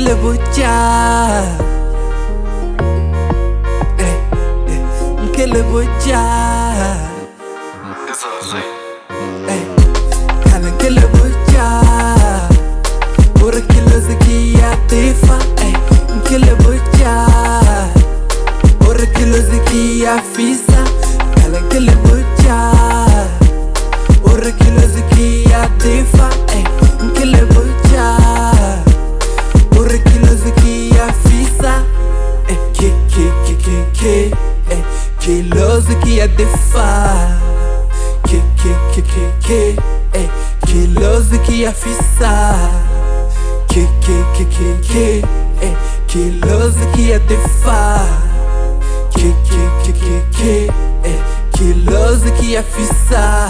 nkele bocha nkele bocha kala nkele bocha ora kilo zikia tifa nkele bocha ora kilo zikia fisa kala nkele bocha ora kilo zikia tifa nkele bocha ora kilo zikia fisa kilo zikia tifa kilo zikia fisa kilo zikia tifa kilo zikia fisa